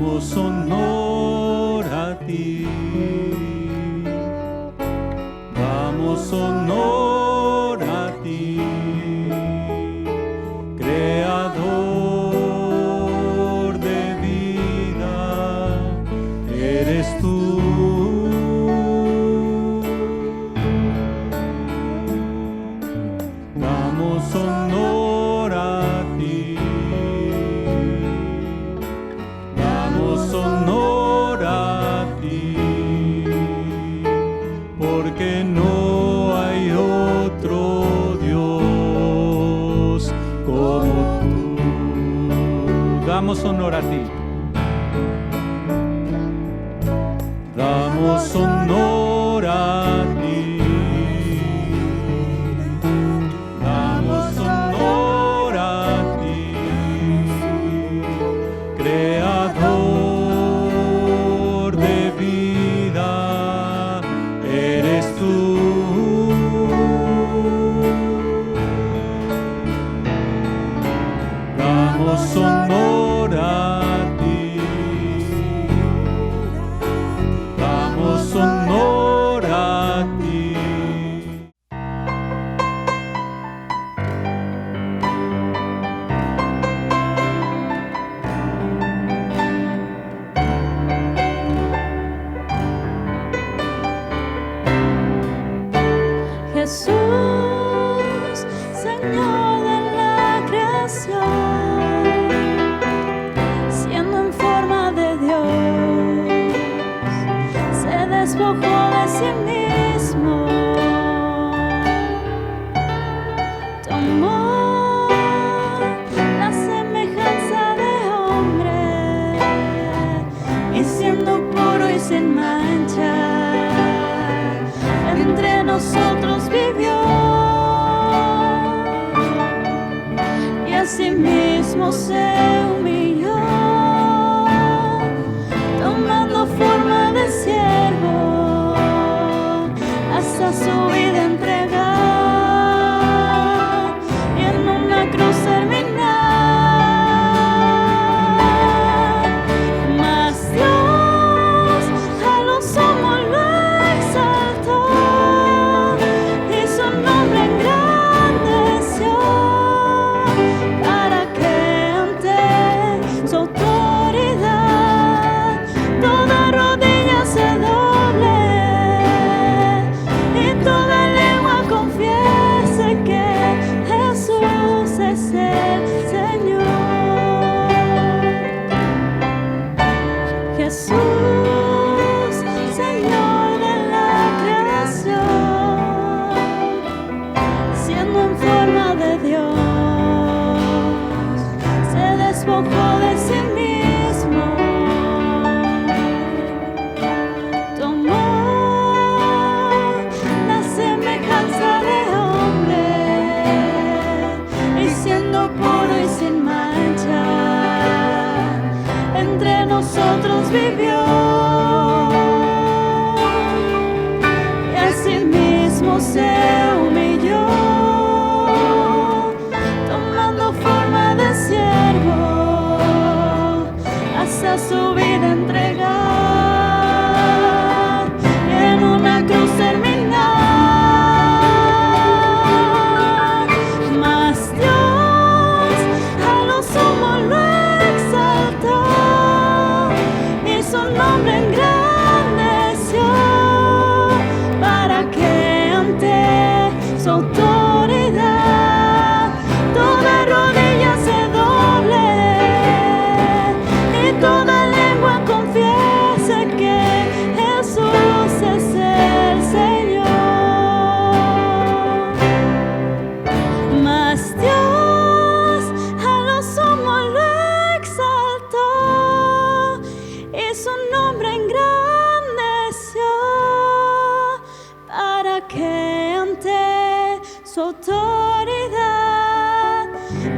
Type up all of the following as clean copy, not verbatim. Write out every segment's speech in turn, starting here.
damos honor a ti. Damos honor a ti, Creador de vida, eres tú. Damos honor a ti, damos honor a ti, porque no hay otro Dios como tú. Damos honor a ti. Damos honor a ti. Damos honor a ti, Creador de vida, eres tú. Damos honor a ti. Damos honor a ti. Jesús, Señor de la creación, siendo en forma de Dios, se despojó de sí mismo, tomó la semejanza de hombre y siendo puro y sin mancha, entre nosotros vivió, y asimismo se humilló, tomando forma de siervo, hasta su vida entregar, y en una cruz terminar. Mas Dios a lo sumo lo exaltó, y su nombre engrandeció, para que ante su autoridad toda rodilla se doble y toda lengua confiese que Jesús es el Señor. Jesús, Señor de la creación, siendo en forma de Dios, se despojó de sí mismo, tomó la semejanza de hombre, y siendo puro y sin mancha, entre nosotros vivió, y asimismo se humilló, tomando forma de siervo, hasta su vida entregar, y en una cruz terminar. Mas Dios a lo sumo lo exaltó, y su nombre engrandeció, para que ante su autoridad toda rodilla se doble y toda lengua confiese que Jesús es el Señor. Mas Dios a lo sumo lo exaltó, y su nombre engrandeció, para que ante su autoridad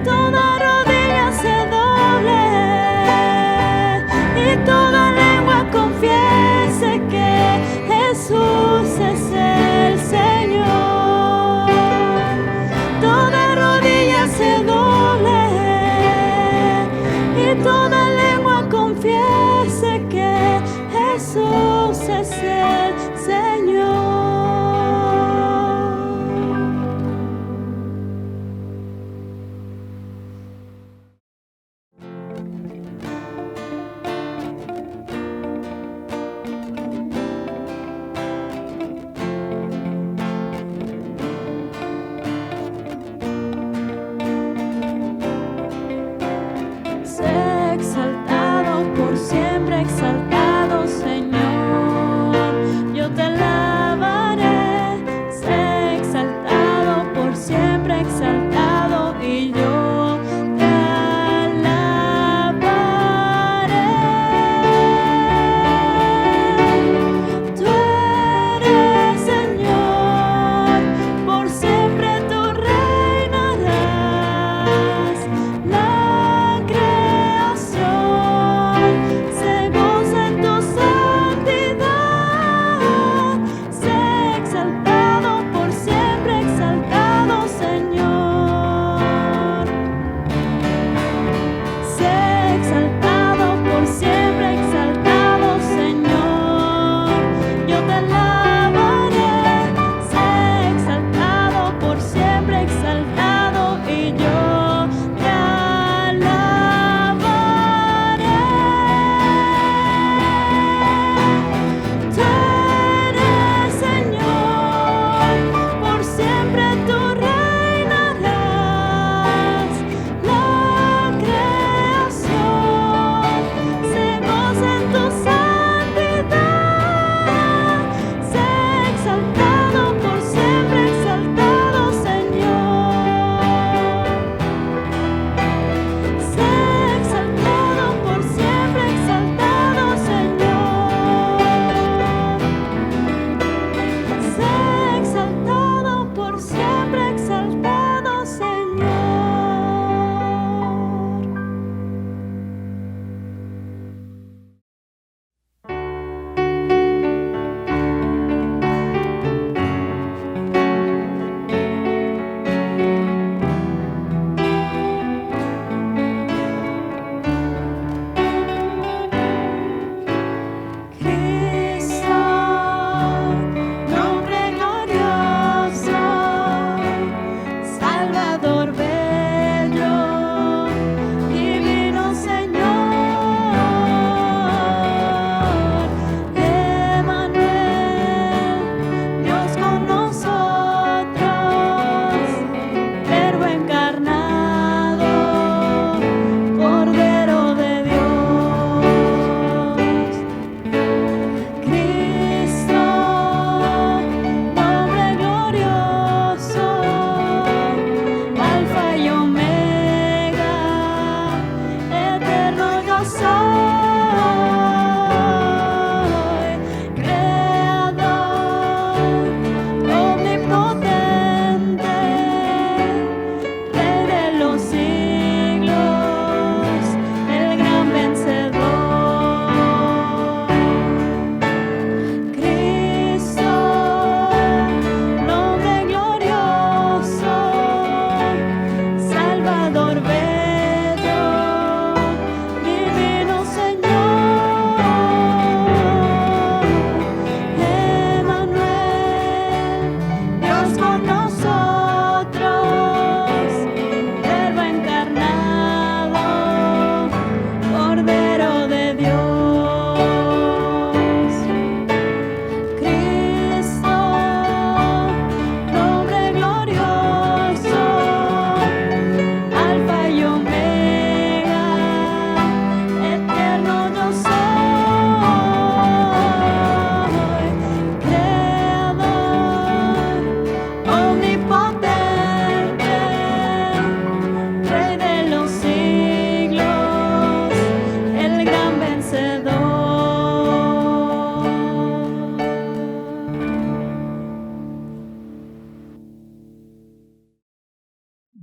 toda rodilla se doble y toda lengua confiese que Jesús es el Señor. Toda rodilla se doble y toda lengua confiese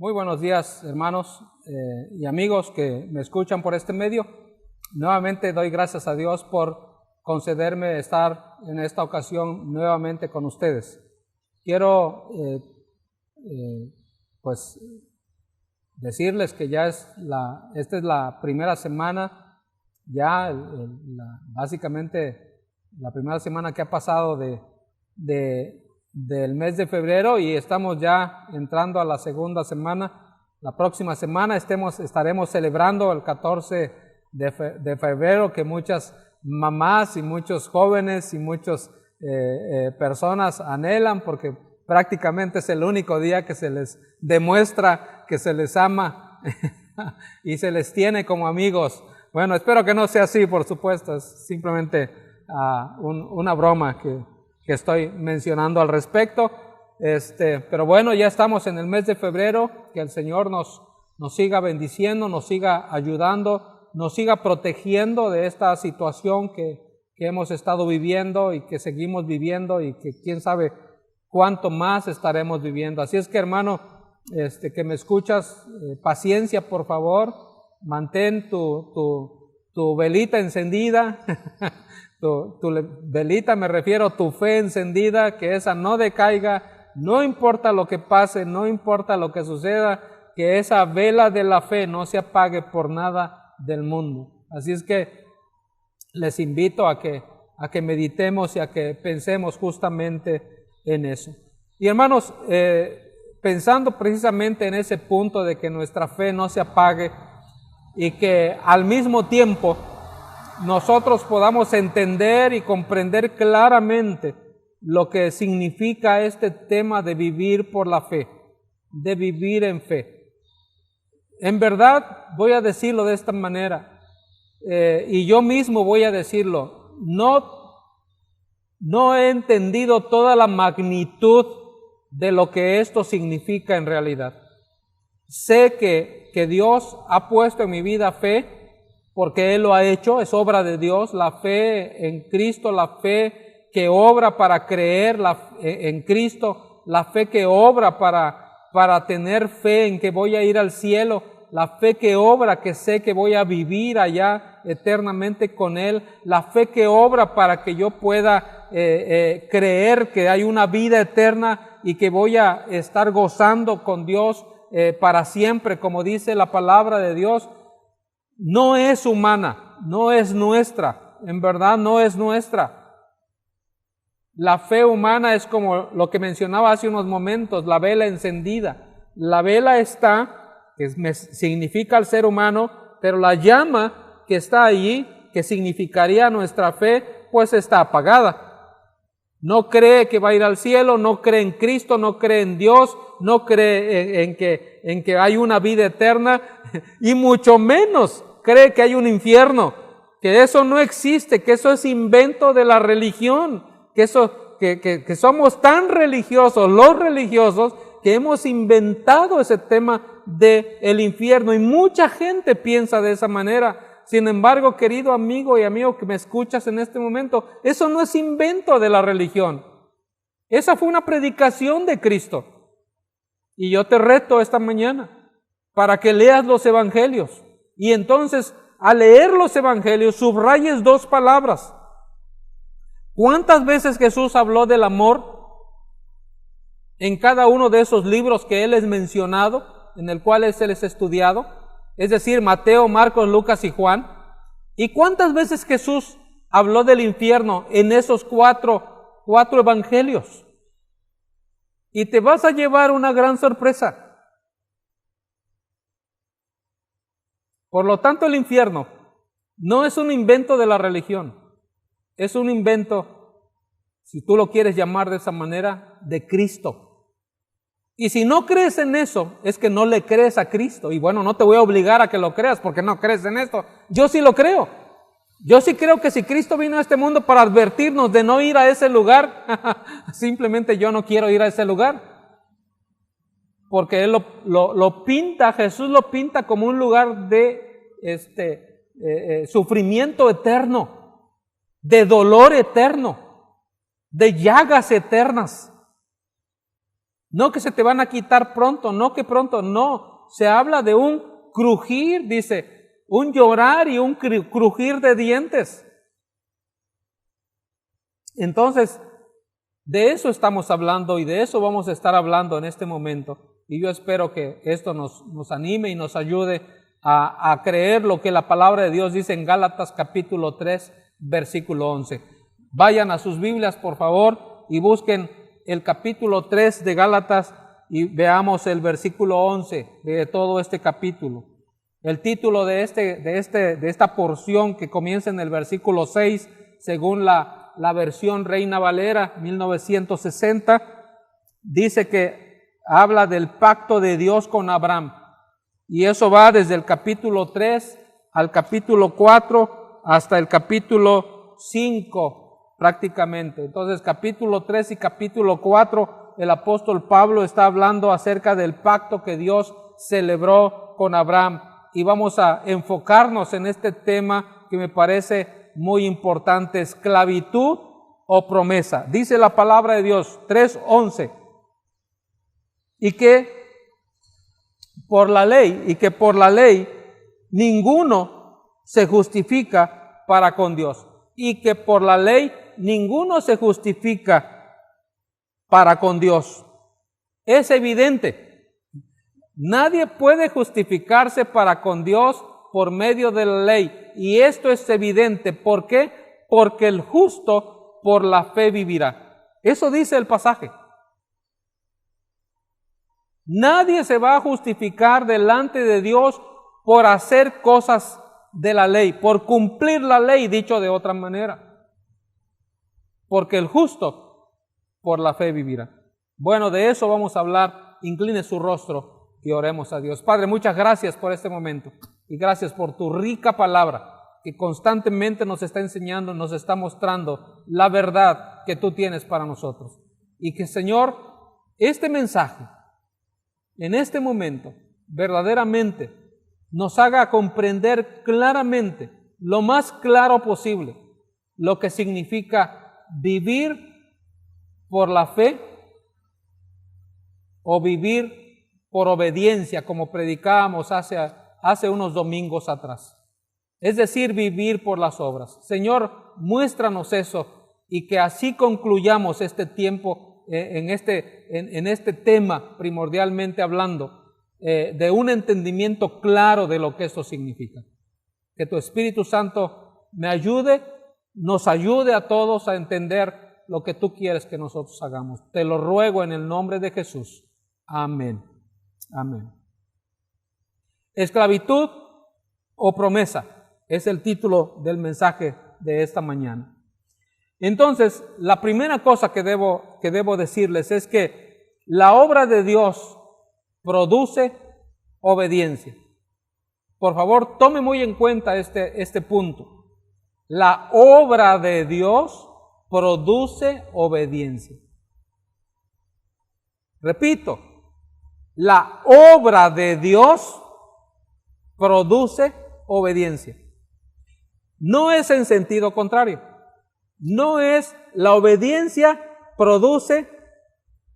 Muy buenos días, hermanos y amigos que me escuchan por este medio. Nuevamente doy gracias a Dios por concederme estar en esta ocasión nuevamente con ustedes. Quiero pues decirles que ya esta es la primera semana, ya básicamente la primera semana que ha pasado del mes de febrero, y estamos ya entrando a la segunda semana. La próxima semana estaremos celebrando el 14 de febrero, que muchas mamás y muchos jóvenes y muchas personas anhelan, porque prácticamente es el único día que se les demuestra que se les ama y se les tiene como amigos. Bueno, espero que no sea así, por supuesto, es simplemente una broma que estoy mencionando al respecto. Pero bueno, ya estamos en el mes de febrero. Que el Señor nos siga bendiciendo, nos siga ayudando, nos siga protegiendo de esta situación que hemos estado viviendo y que seguimos viviendo, y que quién sabe cuánto más estaremos viviendo. Así es que, hermano, que me escuchas, paciencia, por favor. Mantén tu velita encendida. Tu velita, me refiero, tu fe encendida, que esa no decaiga, no importa lo que pase, no importa lo que suceda, que esa vela de la fe no se apague por nada del mundo. Así es que les invito a que meditemos y a que pensemos justamente en eso. Y hermanos, pensando precisamente en ese punto de que nuestra fe no se apague y que al mismo tiempo nosotros podamos entender y comprender claramente lo que significa este tema de vivir por la fe, de vivir en fe. En verdad, voy a decirlo de esta manera, y yo mismo voy a decirlo, no he entendido toda la magnitud de lo que esto significa en realidad. Sé que Dios ha puesto en mi vida fe, porque Él lo ha hecho, es obra de Dios, la fe en Cristo, la fe que obra para creer en Cristo, la fe que obra para tener fe en que voy a ir al cielo, la fe que obra que sé que voy a vivir allá eternamente con Él, la fe que obra para que yo pueda creer que hay una vida eterna y que voy a estar gozando con Dios para siempre, como dice la palabra de Dios. No es humana, no es nuestra, en verdad no es nuestra. La fe humana es como lo que mencionaba hace unos momentos, la vela encendida. La vela está, que significa al ser humano, pero la llama que está allí, que significaría nuestra fe, pues está apagada. No cree que va a ir al cielo, no cree en Cristo, no cree en Dios, no cree en que hay una vida eterna, y mucho menos cree que hay un infierno, que eso no existe, que eso es invento de la religión, que somos tan religiosos, los religiosos, que hemos inventado ese tema del infierno, y mucha gente piensa de esa manera. Sin embargo, querido amigo y amigo que me escuchas en este momento, eso no es invento de la religión. Esa fue una predicación de Cristo. Y yo te reto esta mañana para que leas los evangelios. Y entonces, al leer los evangelios, subrayes dos palabras. ¿Cuántas veces Jesús habló del amor en cada uno de esos libros que Él es mencionado, en el cual Él es estudiado? Es decir, Mateo, Marcos, Lucas y Juan. ¿Y cuántas veces Jesús habló del infierno en esos cuatro evangelios? Y te vas a llevar una gran sorpresa. Por lo tanto, el infierno no es un invento de la religión, es un invento, si tú lo quieres llamar de esa manera, de Cristo. Y si no crees en eso, es que no le crees a Cristo. Y bueno, no te voy a obligar a que lo creas porque no crees en esto. Yo sí lo creo. Yo sí creo que si Cristo vino a este mundo para advertirnos de no ir a ese lugar, simplemente yo no quiero ir a ese lugar. Porque Él lo pinta, Jesús lo pinta como un lugar de sufrimiento eterno, de dolor eterno, de llagas eternas. No que se te van a quitar pronto, no que pronto, no. Se habla de un crujir, dice, un llorar y un crujir de dientes. Entonces, de eso estamos hablando y de eso vamos a estar hablando en este momento. Y yo espero que esto nos anime y nos ayude a creer lo que la palabra de Dios dice en Gálatas capítulo 3, versículo 11. Vayan a sus Biblias, por favor, y busquen el capítulo 3 de Gálatas y veamos el versículo 11 de todo este capítulo. El título de esta porción que comienza en el versículo 6, según la versión Reina Valera 1960, dice que habla del pacto de Dios con Abraham. Y eso va desde el capítulo 3 al capítulo 4 hasta el capítulo 5 prácticamente. Entonces capítulo 3 y capítulo 4 el apóstol Pablo está hablando acerca del pacto que Dios celebró con Abraham. Y vamos a enfocarnos en este tema que me parece muy importante: esclavitud o promesa. Dice la palabra de Dios 3:11, y que por la ley ninguno se justifica para con Dios, y que por la ley ninguno se justifica para con Dios. Es evidente, nadie puede justificarse para con Dios por medio de la ley, y esto es evidente. ¿Por qué? Porque el justo por la fe vivirá. Eso dice el pasaje. Nadie se va a justificar delante de Dios por hacer cosas de la ley, por cumplir la ley, dicho de otra manera. Porque el justo por la fe vivirá. Bueno, de eso vamos a hablar. Incline su rostro y oremos a Dios. Padre, muchas gracias por este momento y gracias por tu rica palabra que constantemente nos está enseñando, nos está mostrando la verdad que tú tienes para nosotros. Y que, Señor, este mensaje en este momento verdaderamente nos haga comprender claramente, lo más claro posible, lo que significa vivir por la fe o vivir por obediencia, como predicábamos hace unos domingos atrás. Es decir, vivir por las obras. Señor, muéstranos eso y que así concluyamos este tiempo en este tema, primordialmente hablando, de un entendimiento claro de lo que esto significa. Que tu Espíritu Santo nos ayude a todos a entender lo que tú quieres que nosotros hagamos. Te lo ruego en el nombre de Jesús. Amén. Amén. Esclavitud o promesa es el título del mensaje de esta mañana. Entonces, la primera cosa que debo decirles es que la obra de Dios produce obediencia. Por favor, tome muy en cuenta este punto. La obra de Dios produce obediencia. Repito, la obra de Dios produce obediencia. No es en sentido contrario. No es la obediencia produce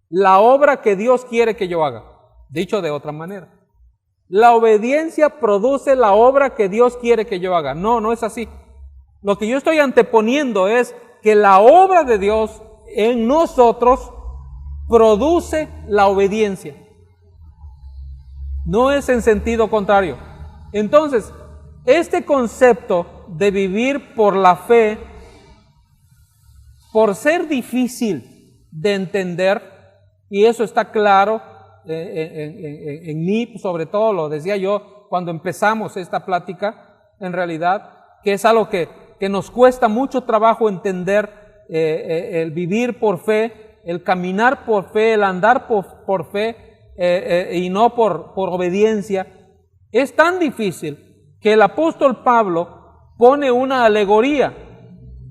la obra que Dios quiere que yo haga. Dicho de otra manera, la obediencia produce la obra que Dios quiere que yo haga. No, no es así. Lo que yo estoy anteponiendo es que la obra de Dios en nosotros produce la obediencia. No es en sentido contrario. Entonces, este concepto de vivir por la fe, por ser difícil de entender, y eso está claro en mí, sobre todo lo decía yo cuando empezamos esta plática, en realidad, que es algo que nos cuesta mucho trabajo entender, el vivir por fe, el caminar por fe, el andar por fe y no por obediencia. Es tan difícil que el apóstol Pablo pone una alegoría,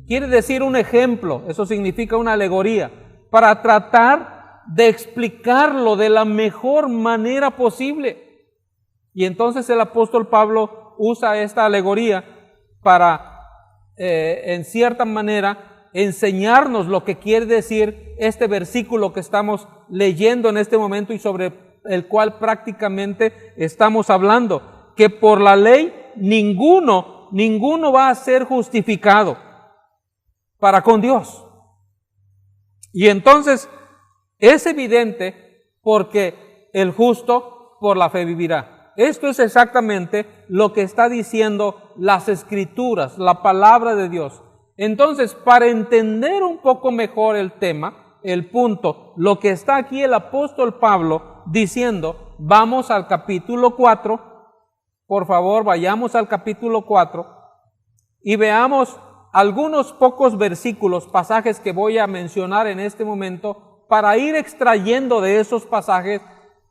quiere decir un ejemplo, eso significa una alegoría, para tratar de explicarlo de la mejor manera posible. Y entonces el apóstol Pablo usa esta alegoría para, en cierta manera, enseñarnos lo que quiere decir este versículo que estamos leyendo en este momento y sobre el cual prácticamente estamos hablando, que por la ley ninguno va a ser justificado para con Dios. Y entonces es evidente porque el justo por la fe vivirá. Esto es exactamente lo que está diciendo las Escrituras, la palabra de Dios. Entonces, para entender un poco mejor el tema, el punto, lo que está aquí el apóstol Pablo diciendo, vamos al capítulo 4, por favor, vayamos al capítulo 4 y veamos algunos pocos versículos, pasajes que voy a mencionar en este momento, para ir extrayendo de esos pasajes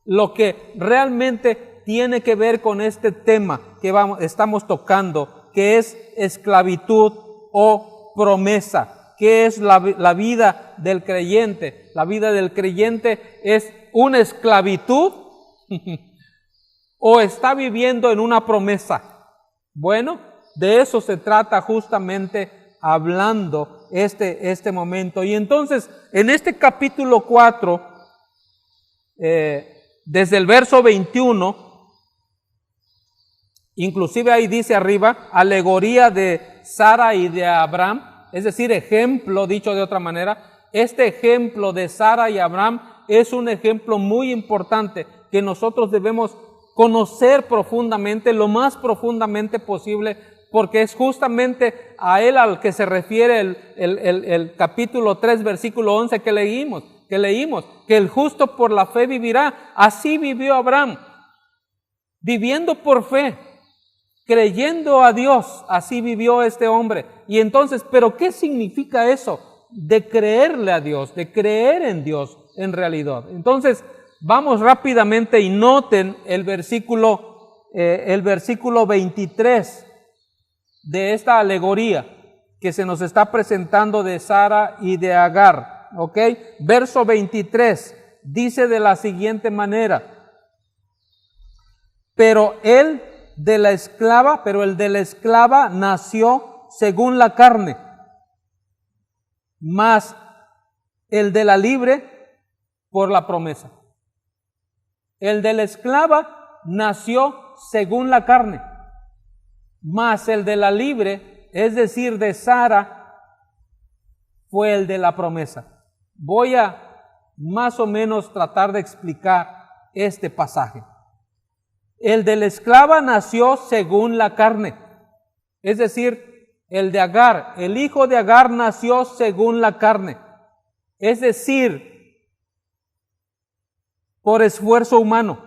lo que realmente tiene que ver con este tema que estamos tocando, que es esclavitud o promesa. ¿Qué es la vida del creyente? La vida del creyente es una esclavitud o está viviendo en una promesa. Bueno, de eso se trata justamente hablando este momento. Y entonces, en este capítulo 4, desde el verso 21, inclusive ahí dice arriba, alegoría de Sara y de Abraham, es decir, ejemplo, dicho de otra manera. Este ejemplo de Sara y Abraham es un ejemplo muy importante que nosotros debemos conocer profundamente, lo más profundamente posible, porque es justamente a él al que se refiere el capítulo 3, versículo 11 que leímos, que el justo por la fe vivirá. Así vivió Abraham, viviendo por fe, creyendo a Dios, así vivió este hombre. Y entonces, ¿pero qué significa eso? De creerle a Dios, de creer en Dios en realidad. Entonces, vamos rápidamente y noten el versículo 23 de esta alegoría que se nos está presentando de Sara y de Agar. ¿Ok? Verso 23 dice de la siguiente manera: pero el de la esclava nació según la carne, mas el de la libre por la promesa. El de la esclava nació según la carne, mas el de la libre, es decir, de Sara, fue el de la promesa. Voy a más o menos tratar de explicar este pasaje. El de la esclava nació según la carne, es decir, el de Agar, el hijo de Agar nació según la carne, es decir, por esfuerzo humano.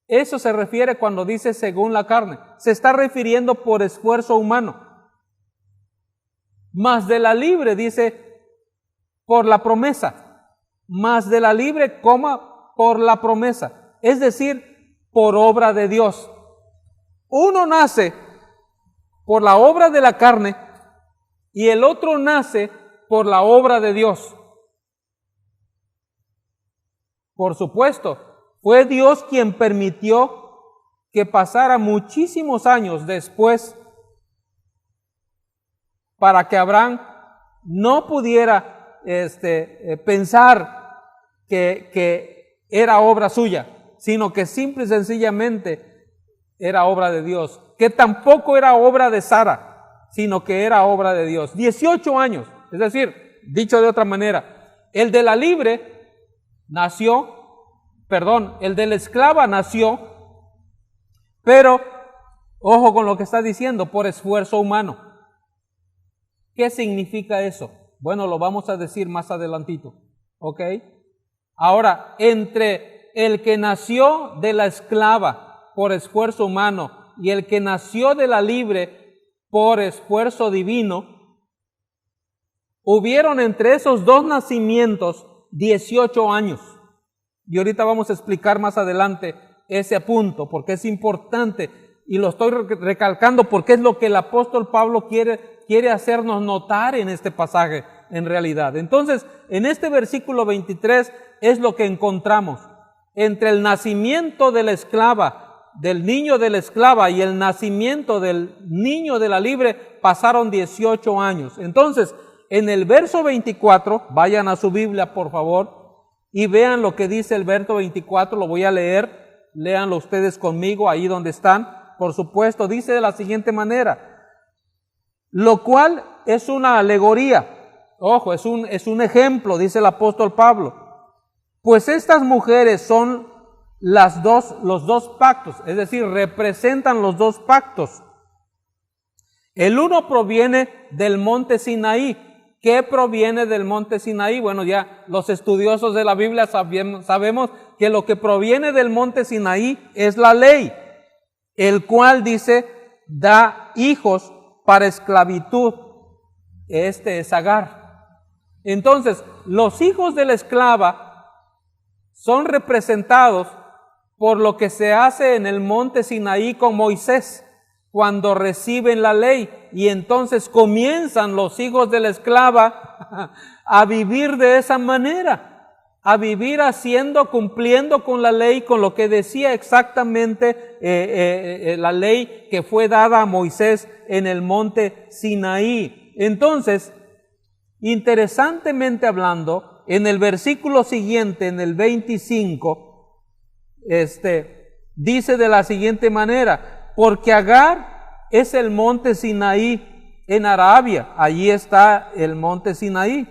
Eso se refiere cuando dice según la carne, se está refiriendo por esfuerzo humano. Mas de la libre dice por la promesa, mas de la libre, por la promesa, es decir, por obra de Dios. Uno nace por la obra de la carne y el otro nace por la obra de Dios. Por supuesto, fue Dios quien permitió que pasara muchísimos años después para que Abraham no pudiera pensar que era obra suya, sino que simple y sencillamente era obra de Dios, que tampoco era obra de Sara, sino que era obra de Dios. 18 años, es decir, dicho de otra manera, el de la libre el de la esclava nació, pero, ojo con lo que está diciendo, por esfuerzo humano. ¿Qué significa eso? Bueno, lo vamos a decir más adelantito, ¿ok? Ahora, entre el que nació de la esclava por esfuerzo humano y el que nació de la libre por esfuerzo divino, hubieron entre esos dos nacimientos 18 años. Y ahorita vamos a explicar más adelante ese punto, porque es importante, y lo estoy recalcando porque es lo que el apóstol Pablo quiere hacernos notar en este pasaje en realidad. Entonces, en este versículo 23 es lo que encontramos. Entre el nacimiento de la esclava del niño de la esclava y el nacimiento del niño de la libre pasaron 18 años. Entonces, en el verso 24, vayan a su Biblia por favor y vean lo que dice el verso 24, lo voy a leer, léanlo ustedes conmigo ahí donde están. Por supuesto, dice de la siguiente manera, lo cual es una alegoría, ojo, es un ejemplo, dice el apóstol Pablo, pues estas mujeres son los dos pactos, es decir, representan los dos pactos. El uno proviene del monte Sinaí. ¿Qué proviene del monte Sinaí? Bueno, ya los estudiosos de la Biblia sabemos que lo que proviene del monte Sinaí es la ley, el cual dice, da hijos para esclavitud. Este es Agar. Entonces, los hijos de la esclava son representados por lo que se hace en el monte Sinaí con Moisés, cuando reciben la ley, y entonces comienzan los hijos de la esclava a vivir de esa manera, a vivir cumpliendo con la ley, con lo que decía exactamente la ley que fue dada a Moisés en el monte Sinaí. Entonces, interesantemente hablando, en el versículo siguiente, en el 25, dice de la siguiente manera, porque Agar es el monte Sinaí en Arabia, allí está el monte Sinaí,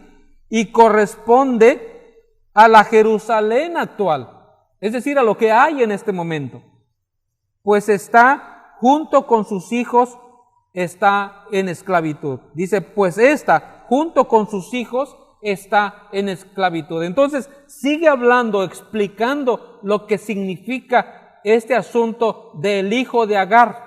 y corresponde a la Jerusalén actual, es decir, a lo que hay en este momento, pues está junto con sus hijos, está en esclavitud. Dice, pues esta, junto con sus hijos, está en esclavitud. Entonces sigue hablando, explicando lo que significa este asunto del hijo de Agar.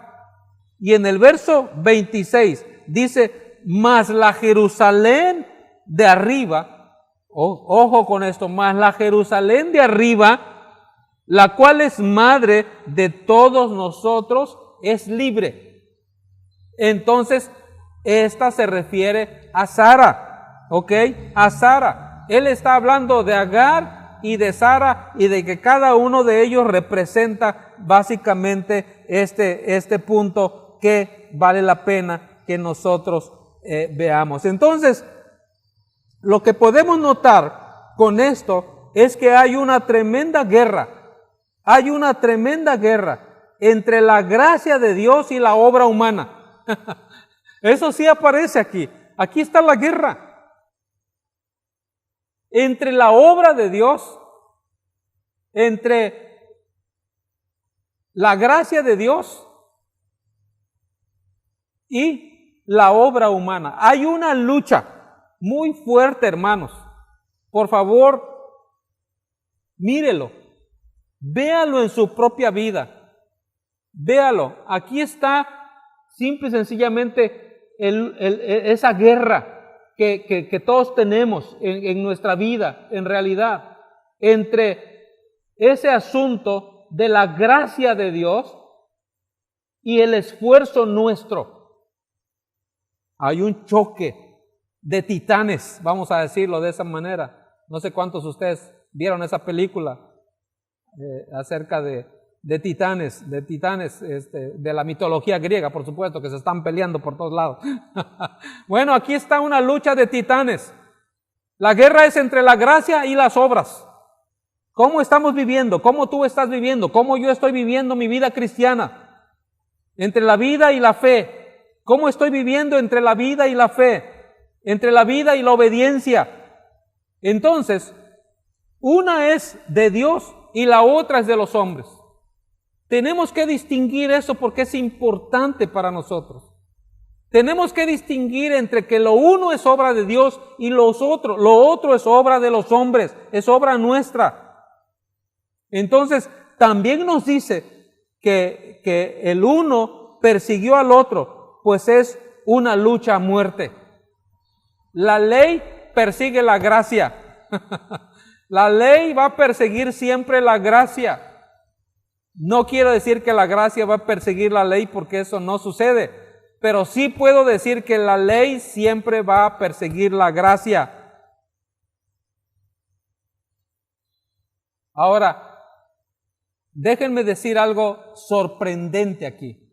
Y en el verso 26 dice, mas la Jerusalén de arriba, ojo con esto, mas la Jerusalén de arriba, la cual es madre de todos nosotros, es libre. Entonces esta se refiere a Sara. ¿Ok? A Sara. Él está hablando de Agar y de Sara y de que cada uno de ellos representa básicamente este punto que vale la pena que nosotros veamos. Entonces, lo que podemos notar con esto es que hay una tremenda guerra. Hay una tremenda guerra entre la gracia de Dios y la obra humana. Eso sí aparece aquí. Aquí está la guerra. Entre la obra de Dios, entre la gracia de Dios y la obra humana. Hay una lucha muy fuerte, hermanos. Por favor, mírelo, véalo en su propia vida, véalo. Aquí está simple y sencillamente esa guerra que todos tenemos en nuestra vida, en realidad, entre ese asunto de la gracia de Dios y el esfuerzo nuestro. Hay un choque de titanes, vamos a decirlo de esa manera. No sé cuántos de ustedes vieron esa película acerca de titanes, de la mitología griega, por supuesto, que se están peleando por todos lados. Bueno, aquí está una lucha de titanes. La guerra es entre la gracia y las obras. ¿Cómo estamos viviendo? ¿Cómo tú estás viviendo? ¿Cómo yo estoy viviendo mi vida cristiana? Entre la vida y la fe. ¿Cómo estoy viviendo entre la vida y la fe? Entre la vida y la obediencia. Entonces, una es de Dios y la otra es de los hombres. Tenemos que distinguir eso porque es importante para nosotros. Tenemos que distinguir entre que lo uno es obra de Dios y lo otro es obra de los hombres, es obra nuestra. Entonces, también nos dice que el uno persiguió al otro, pues es una lucha a muerte. La ley persigue la gracia. La ley va a perseguir siempre la gracia. No quiero decir que la gracia va a perseguir la ley porque eso no sucede, pero sí puedo decir que la ley siempre va a perseguir la gracia. Ahora, Déjenme decir algo sorprendente aquí.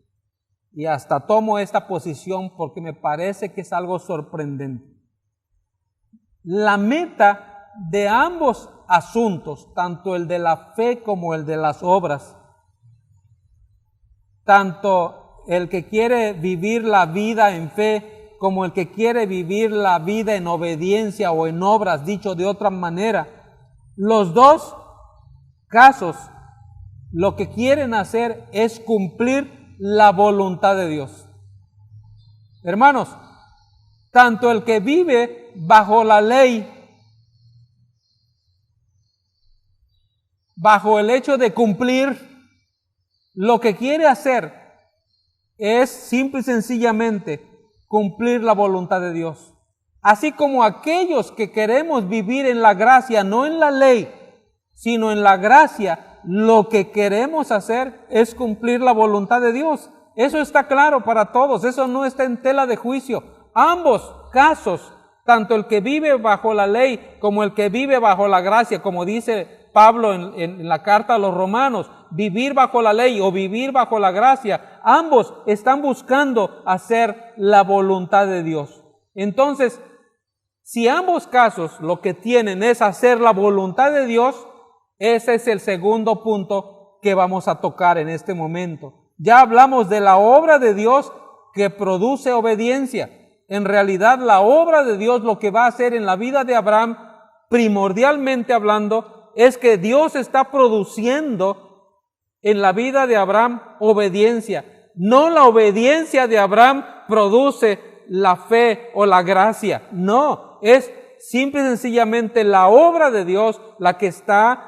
Y hasta tomo esta posición porque me parece que es algo sorprendente. La meta de ambos asuntos, tanto el de la fe como el de las obras, tanto el que quiere vivir la vida en fe como el que quiere vivir la vida en obediencia o en obras, dicho de otra manera, los dos casos lo que quieren hacer es cumplir la voluntad de Dios. Hermanos, tanto el que vive bajo la ley, bajo el hecho de cumplir, lo que quiere hacer es simple y sencillamente cumplir la voluntad de Dios. Así como aquellos que queremos vivir en la gracia, no en la ley, sino en la gracia, lo que queremos hacer es cumplir la voluntad de Dios. Eso está claro para todos, eso no está en tela de juicio. Ambos casos, tanto el que vive bajo la ley como el que vive bajo la gracia, como dice Pablo en la carta a los Romanos, vivir bajo la ley o vivir bajo la gracia, ambos están buscando hacer la voluntad de Dios. Entonces, si ambos casos lo que tienen es hacer la voluntad de Dios, ese es el segundo punto que vamos a tocar en este momento. Ya hablamos de la obra de Dios que produce obediencia. En realidad, la obra de Dios lo que va a hacer en la vida de Abraham, primordialmente hablando, es que Dios está produciendo en la vida de Abraham obediencia. No la obediencia de Abraham produce la fe o la gracia. No, es simple y sencillamente la obra de Dios la que está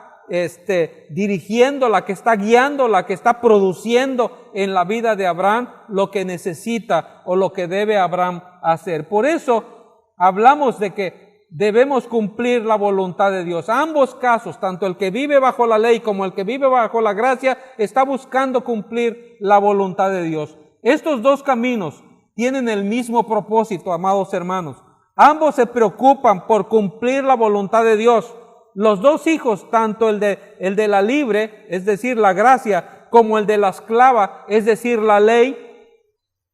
dirigiendo, la que está guiando, la que está produciendo en la vida de Abraham lo que necesita o lo que debe Abraham hacer. Por eso hablamos de que debemos cumplir la voluntad de Dios. Ambos casos, tanto el que vive bajo la ley como el que vive bajo la gracia, está buscando cumplir la voluntad de Dios. Estos dos caminos tienen el mismo propósito, amados hermanos. Ambos se preocupan por cumplir la voluntad de Dios. Los dos hijos, tanto el de la libre, es decir, la gracia, como el de la esclava, es decir, la ley,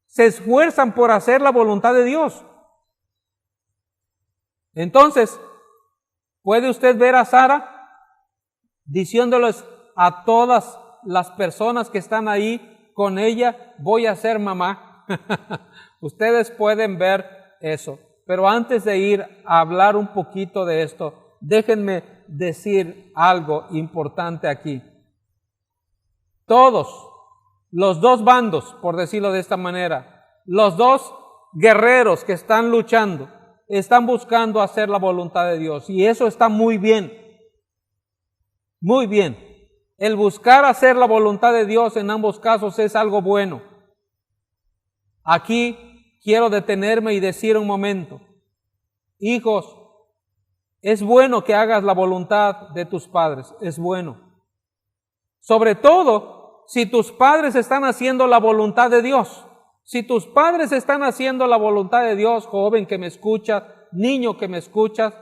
se esfuerzan por hacer la voluntad de Dios. Entonces, ¿puede usted ver a Sara diciéndoles a todas las personas que están ahí con ella, voy a ser mamá? Ustedes pueden ver eso. Pero antes de ir a hablar un poquito de esto, déjenme decir algo importante aquí. Todos, los dos bandos, por decirlo de esta manera, los dos guerreros que están luchando, están buscando hacer la voluntad de Dios. Y eso está muy bien. Muy bien. El buscar hacer la voluntad de Dios en ambos casos es algo bueno. Aquí quiero detenerme y decir un momento. Hijos, es bueno que hagas la voluntad de tus padres, es bueno. Sobre todo, si tus padres están haciendo la voluntad de Dios. Si tus padres están haciendo la voluntad de Dios, joven que me escuchas, niño que me escuchas,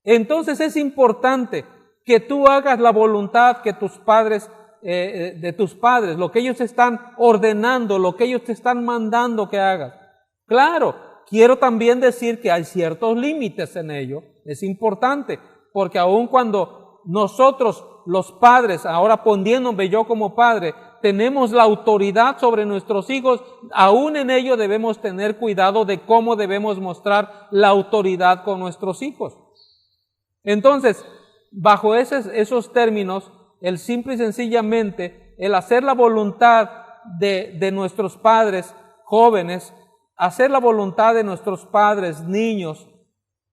entonces es importante que tú hagas la voluntad que tus padres, de tus padres, lo que ellos están ordenando, lo que ellos te están mandando que hagas. Claro, quiero también decir que hay ciertos límites en ello. Es importante, porque aun cuando nosotros, los padres, ahora poniéndome yo como padre, tenemos la autoridad sobre nuestros hijos, aún en ello debemos tener cuidado de cómo debemos mostrar la autoridad con nuestros hijos. Entonces, bajo esos términos, el simple y sencillamente, el hacer la voluntad de nuestros padres jóvenes, hacer la voluntad de nuestros padres niños,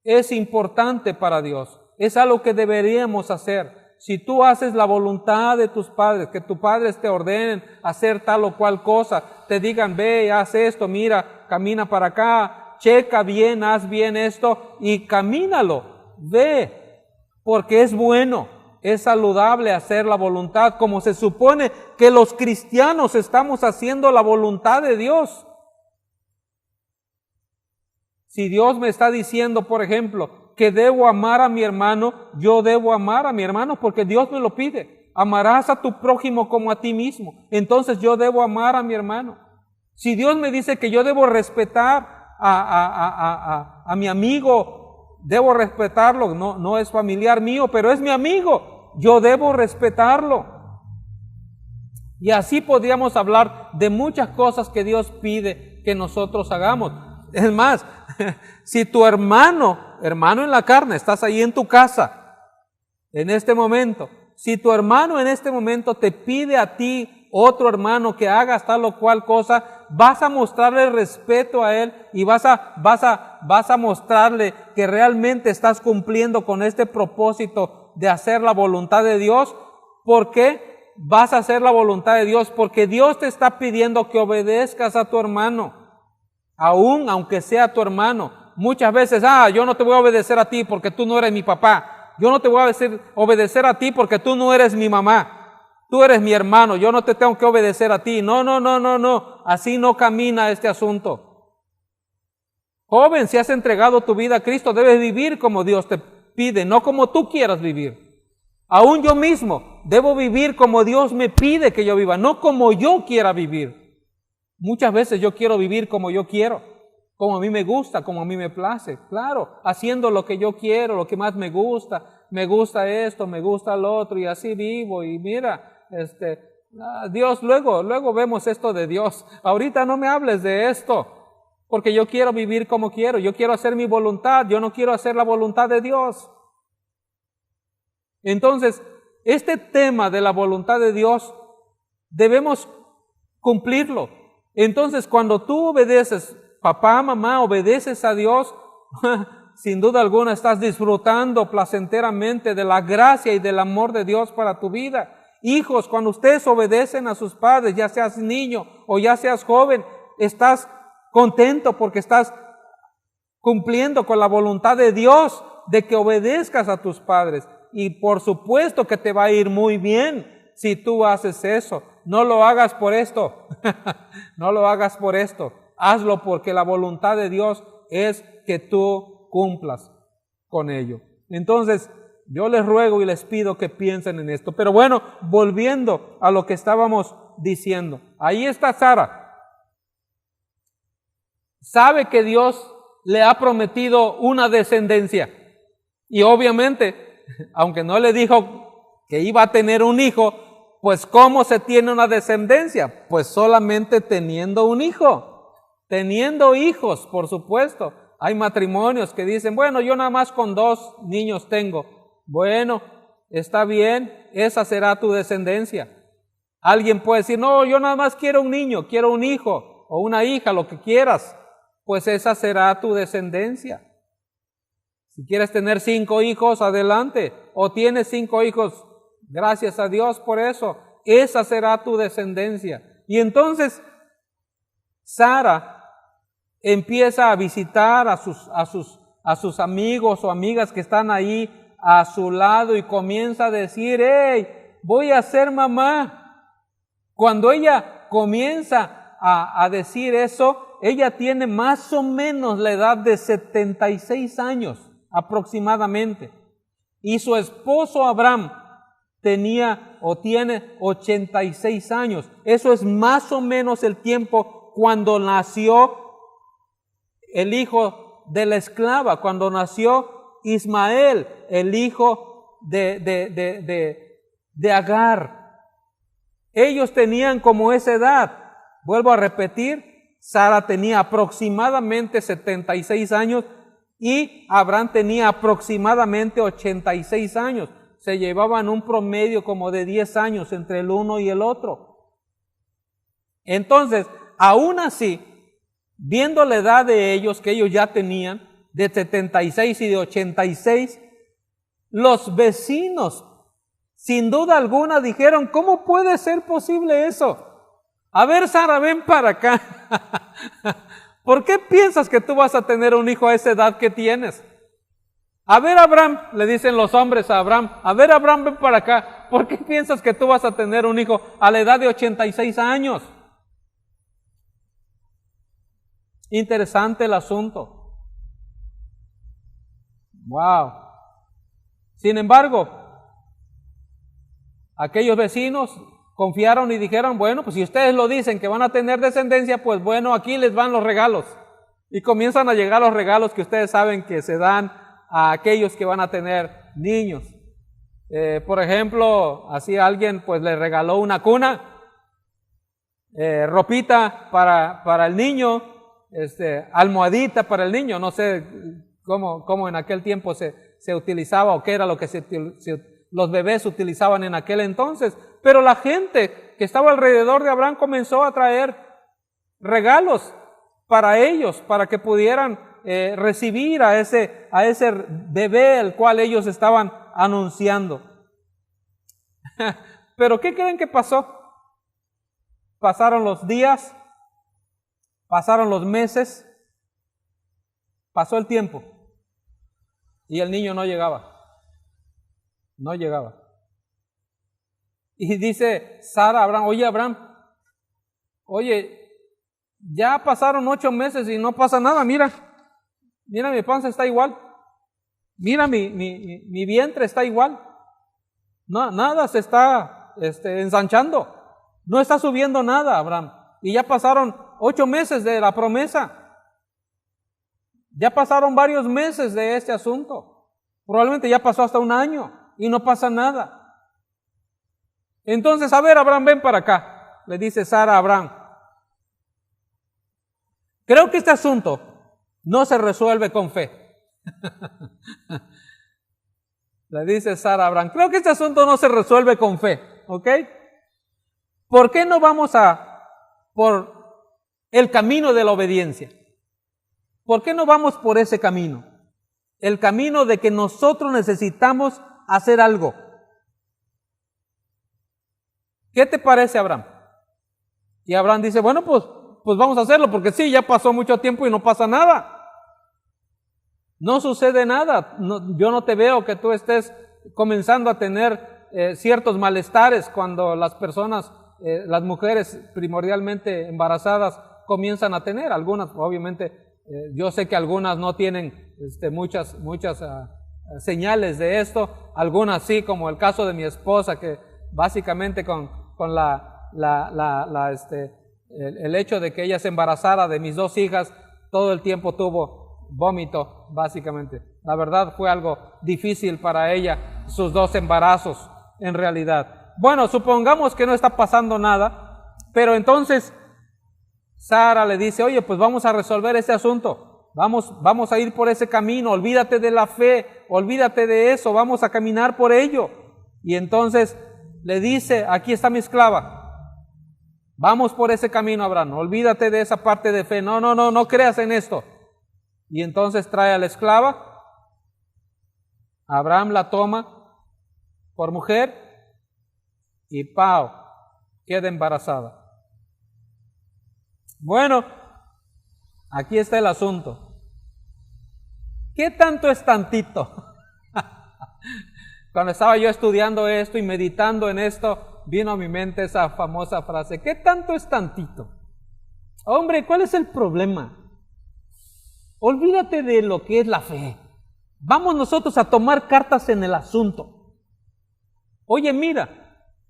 es importante para Dios. Es algo que deberíamos hacer. Si tú haces la voluntad de tus padres, que tus padres te ordenen hacer tal o cual cosa, te digan, ve, haz esto, mira, camina para acá, checa bien, haz bien esto y camínalo, ve, porque es bueno, es saludable hacer la voluntad, como se supone que los cristianos estamos haciendo la voluntad de Dios. Si Dios me está diciendo, por ejemplo, que debo amar a mi hermano, yo debo amar a mi hermano porque Dios me lo pide. amarás a tu prójimo como a ti mismo. Entonces yo debo amar a mi hermano. Si Dios me dice que yo debo respetar a mi amigo, debo respetarlo, no es familiar mío, pero es mi amigo, yo debo respetarlo. Y así podríamos hablar de muchas cosas que Dios pide que nosotros hagamos. Es más, si tu hermano en la carne, estás ahí en tu casa, en este momento, si tu hermano en este momento te pide a ti, otro hermano, que hagas tal o cual cosa, vas a mostrarle respeto a él y vas a mostrarle que realmente estás cumpliendo con este propósito de hacer la voluntad de Dios. ¿Por qué vas a hacer la voluntad de Dios? Porque Dios te está pidiendo que obedezcas a tu hermano, aún aunque sea tu hermano. Muchas veces, yo no te voy a obedecer a ti porque tú no eres mi papá. Yo no te voy a obedecer a ti porque tú no eres mi mamá. Tú eres mi hermano, yo no te tengo que obedecer a ti. No. Así no camina este asunto. Joven, si has entregado tu vida a Cristo, debes vivir como Dios te pide, no como tú quieras vivir. Aún yo mismo debo vivir como Dios me pide que yo viva, no como yo quiera vivir. Muchas veces yo quiero vivir como yo quiero, como a mí me gusta, como a mí me place. Claro, haciendo lo que yo quiero, lo que más me gusta esto, me gusta lo otro, y así vivo. Y mira, Dios, luego vemos esto de Dios. Ahorita no me hables de esto, porque yo quiero vivir como quiero, yo quiero hacer mi voluntad, yo no quiero hacer la voluntad de Dios. Entonces, este tema de la voluntad de Dios debemos cumplirlo. Entonces, cuando tú obedeces, papá, mamá, obedeces a Dios, sin duda alguna estás disfrutando placenteramente de la gracia y del amor de Dios para tu vida. Hijos, cuando ustedes obedecen a sus padres, ya seas niño o ya seas joven, estás contento porque estás cumpliendo con la voluntad de Dios de que obedezcas a tus padres. Y por supuesto que te va a ir muy bien si tú haces eso. No lo hagas por esto. No lo hagas por esto. Hazlo porque la voluntad de Dios es que tú cumplas con ello. Entonces, yo les ruego y les pido que piensen en esto. Pero bueno, volviendo a lo que estábamos diciendo. Ahí está Sara. Sabe que Dios le ha prometido una descendencia. Y obviamente, aunque no le dijo que iba a tener un hijo, pues ¿cómo se tiene una descendencia? Pues solamente teniendo un hijo. Teniendo hijos, por supuesto. Hay matrimonios que dicen, bueno, yo nada más con 2 niños tengo. Bueno, está bien, esa será tu descendencia. Alguien puede decir, no, yo nada más quiero un niño, quiero un hijo o una hija, lo que quieras. Pues esa será tu descendencia. Si quieres tener 5 hijos, adelante. O tienes 5 hijos, gracias a Dios por eso. Esa será tu descendencia. Y entonces, Sara empieza a visitar a sus amigos o amigas que están ahí a su lado y comienza a decir, hey, voy a ser mamá. Cuando ella comienza a decir eso, ella tiene más o menos la edad de 76 años aproximadamente. Y su esposo Abraham tenía o tiene 86 años. Eso es más o menos el tiempo cuando nació el hijo de la esclava, cuando nació Ismael, el hijo de Agar. Ellos tenían como esa edad. Vuelvo a repetir, Sara tenía aproximadamente 76 años y Abraham tenía aproximadamente 86 años. Se llevaban un promedio como de 10 años entre el uno y el otro. Entonces, aún así, viendo la edad de ellos, que ellos ya tenían, de 76 y de 86, los vecinos, sin duda alguna, dijeron, ¿cómo puede ser posible eso? A ver, Sara, ven para acá. ¿Por qué piensas que tú vas a tener un hijo a esa edad que tienes? A ver, Abraham, le dicen los hombres a Abraham, a ver, Abraham, ven para acá. ¿Por qué piensas que tú vas a tener un hijo a la edad de 86 años? Interesante el asunto. Wow. Sin embargo, aquellos vecinos confiaron y dijeron, bueno, pues si ustedes lo dicen que van a tener descendencia, pues bueno, aquí les van los regalos. Y comienzan a llegar los regalos que ustedes saben que se dan a aquellos que van a tener niños. Por ejemplo, así alguien pues le regaló una cuna, ropita para el niño, almohadita para el niño. No sé cómo en aquel tiempo se utilizaba o qué era lo que los bebés utilizaban en aquel entonces. Pero la gente que estaba alrededor de Abraham comenzó a traer regalos para ellos, para que pudieran recibir a ese bebé el cual ellos estaban anunciando. Pero ¿qué creen que pasó? Pasaron los días, pasaron los meses, pasó el tiempo y el niño no llegaba. No llegaba. Y dice Sara a Abraham, oye, ya pasaron 8 meses y no pasa nada, mira mi panza está igual, mira mi vientre está igual, no, nada se está ensanchando, no está subiendo nada, Abraham, y ya pasaron 8 meses de la promesa, ya pasaron varios meses de este asunto, probablemente ya pasó hasta 1 año y no pasa nada. Entonces, a ver, Abraham, ven para acá, le dice Sara a Abraham. Creo que este asunto no se resuelve con fe. Le dice Sara a Abraham, creo que este asunto no se resuelve con fe, ¿ok? ¿Por qué no vamos por el camino de la obediencia? ¿Por qué no vamos por ese camino? El camino de que nosotros necesitamos hacer algo. ¿Qué te parece, Abraham? Y Abraham dice, bueno, pues vamos a hacerlo, porque sí, ya pasó mucho tiempo y no pasa nada. No sucede nada. Yo no te veo que tú estés comenzando a tener ciertos malestares cuando las personas, las mujeres primordialmente embarazadas, comienzan a tener. Algunas, obviamente, yo sé que algunas no tienen muchas señales de esto. Algunas sí, como el caso de mi esposa, que básicamente con el hecho de que ella se embarazara de mis 2 hijas, todo el tiempo tuvo vómito, básicamente. La verdad fue algo difícil para ella, sus 2 embarazos, en realidad. Bueno, supongamos que no está pasando nada, pero entonces Sara le dice, oye, pues vamos a resolver ese asunto, vamos a ir por ese camino, olvídate de la fe, olvídate de eso, vamos a caminar por ello. Y entonces le dice, aquí está mi esclava, vamos por ese camino, Abraham, olvídate de esa parte de fe, no creas en esto. Y entonces trae a la esclava, Abraham la toma por mujer y ¡pau!, queda embarazada. Bueno, aquí está el asunto. ¿Qué tanto es tantito? Cuando estaba yo estudiando esto y meditando en esto, vino a mi mente esa famosa frase, ¿qué tanto es tantito? Hombre, ¿cuál es el problema? Olvídate de lo que es la fe. Vamos nosotros a tomar cartas en el asunto. Oye, mira,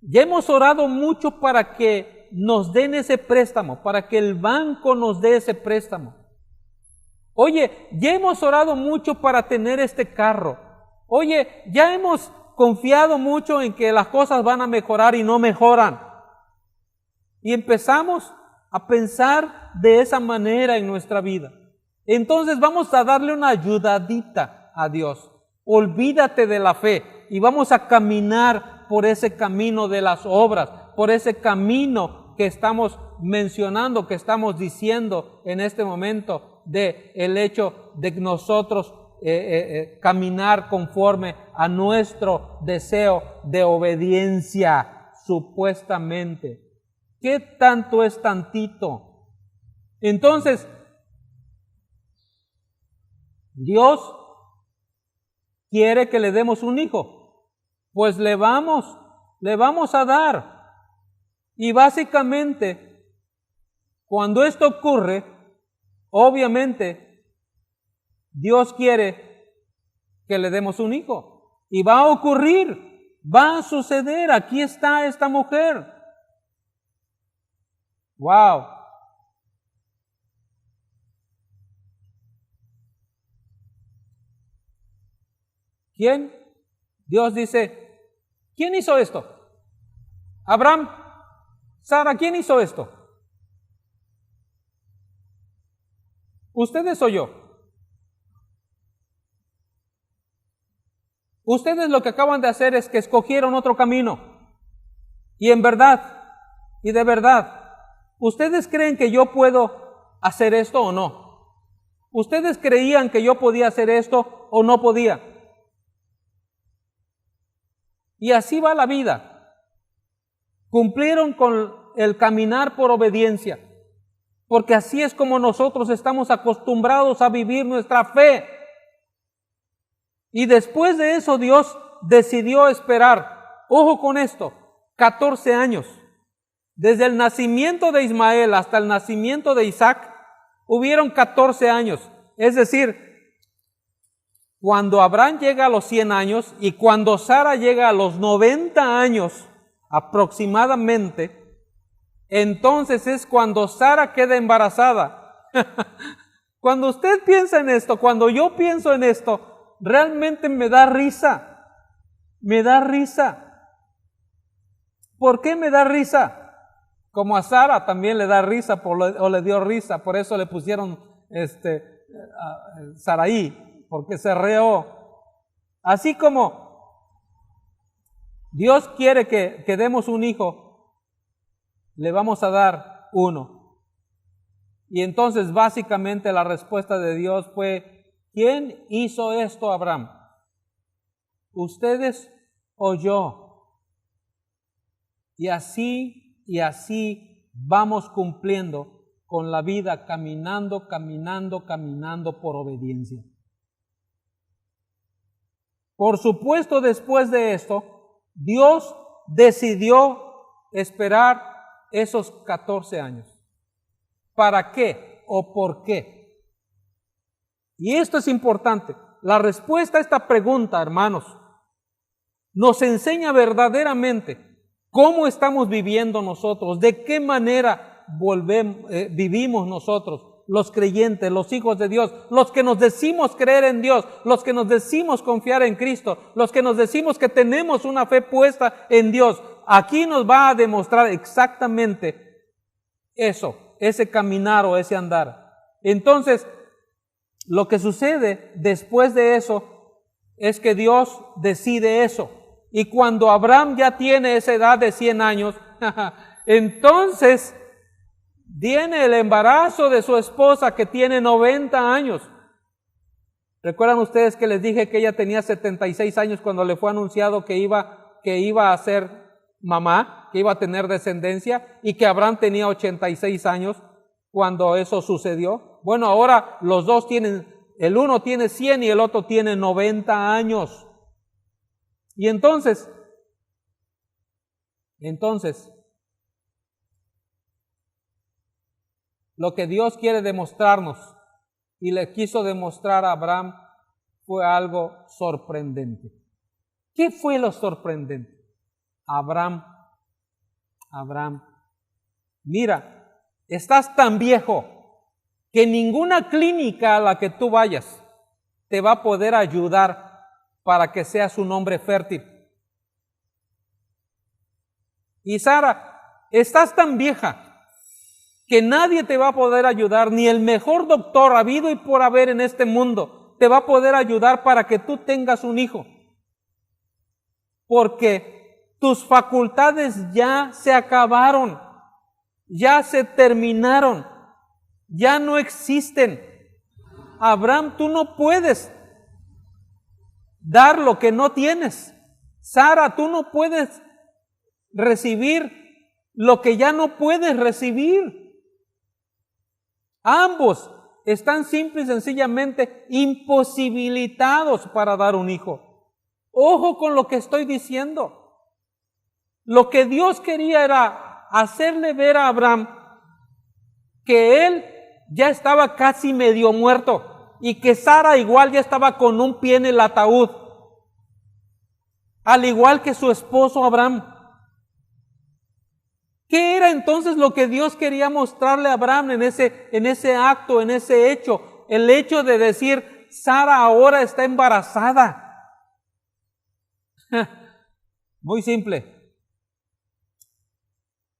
ya hemos orado mucho para que nos den ese préstamo, para que el banco nos dé ese préstamo. Oye, ya hemos orado mucho para tener este carro. Oye, ya hemos confiado mucho en que las cosas van a mejorar y no mejoran. Y empezamos a pensar de esa manera en nuestra vida. Entonces vamos a darle una ayudadita a Dios. Olvídate de la fe y vamos a caminar por ese camino de las obras, por ese camino que estamos mencionando, que estamos diciendo en este momento, de el hecho de nosotros caminar conforme a nuestro deseo de obediencia, supuestamente. ¿Qué tanto es tantito? Entonces, Dios quiere que le demos un hijo, pues le vamos a dar. Y básicamente, cuando esto ocurre, obviamente, Dios quiere que le demos un hijo. Y va a ocurrir Va a suceder, aquí está esta mujer. Wow. ¿Quién? Dios dice, ¿quién hizo esto? Abraham, Sara, ¿quién hizo esto? ¿Ustedes o yo? Ustedes lo que acaban de hacer es que escogieron otro camino. Y en verdad, y de verdad, ¿ustedes creen que yo puedo hacer esto o no? ¿Ustedes creían que yo podía hacer esto o no podía? Y así va la vida. Cumplieron con el caminar por obediencia, porque así es como nosotros estamos acostumbrados a vivir nuestra fe. Y después de eso Dios decidió esperar, ojo con esto, 14 años. Desde el nacimiento de Ismael hasta el nacimiento de Isaac, hubieron 14 años. Es decir, cuando Abraham llega a los 100 años y cuando Sara llega a los 90 años aproximadamente, entonces es cuando Sara queda embarazada. Cuando usted piensa en esto, cuando yo pienso en esto, realmente me da risa. Me da risa. ¿Por qué me da risa? Como a Sara también le da risa o le dio risa, por eso le pusieron Saraí, porque se reó. Así como Dios quiere que demos un hijo, le vamos a dar uno. Y entonces básicamente la respuesta de Dios fue, ¿quién hizo esto, Abraham? ¿Ustedes o yo? Y así vamos cumpliendo con la vida, caminando por obediencia. Por supuesto, después de esto, Dios decidió esperar esos 14 años. ¿Para qué o por qué? Y esto es importante. La respuesta a esta pregunta, hermanos, nos enseña verdaderamente cómo estamos viviendo nosotros, de qué manera vivimos nosotros, los creyentes, los hijos de Dios, los que nos decimos creer en Dios, los que nos decimos confiar en Cristo, los que nos decimos que tenemos una fe puesta en Dios. Aquí nos va a demostrar exactamente eso, ese caminar o ese andar. Entonces, lo que sucede después de eso es que Dios decide eso. Y cuando Abraham ya tiene esa edad de 100 años, entonces viene el embarazo de su esposa que tiene 90 años. ¿Recuerdan ustedes que les dije que ella tenía 76 años cuando le fue anunciado que iba a ser mamá, que iba a tener descendencia, y que Abraham tenía 86 años cuando eso sucedió? Bueno, ahora los dos el uno tiene 100 y el otro tiene 90 años. Y entonces, lo que Dios quiere demostrarnos y le quiso demostrar a Abraham fue algo sorprendente. ¿Qué fue lo sorprendente? Abraham, mira, estás tan viejo que ninguna clínica a la que tú vayas te va a poder ayudar para que seas un hombre fértil. Y Sara, estás tan vieja que nadie te va a poder ayudar, ni el mejor doctor habido y por haber en este mundo te va a poder ayudar para que tú tengas un hijo. Porque tus facultades ya se acabaron, ya se terminaron, ya no existen. Abraham, tú no puedes dar lo que no tienes. Sara, tú no puedes recibir lo que ya no puedes recibir. Ambos están simple y sencillamente imposibilitados para dar un hijo. Ojo con lo que estoy diciendo. Lo que Dios quería era hacerle ver a Abraham que él ya estaba casi medio muerto y que Sara igual ya estaba con un pie en el ataúd. al igual que su esposo Abraham. ¿Qué era entonces lo que Dios quería mostrarle a Abraham en ese acto, en ese hecho? El hecho de decir, Sara ahora está embarazada. Muy simple.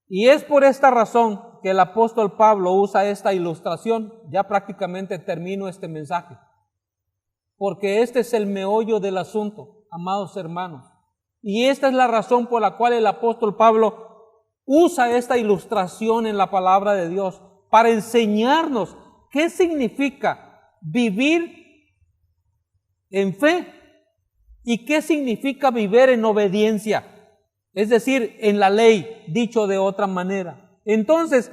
Y es por esta razón que el apóstol Pablo usa esta ilustración. Ya prácticamente termino este mensaje. Porque este es el meollo del asunto, amados hermanos. Y esta es la razón por la cual el apóstol Pablo usa esta ilustración en la palabra de Dios para enseñarnos qué significa vivir en fe y qué significa vivir en obediencia, es decir, en la ley, dicho de otra manera. Entonces,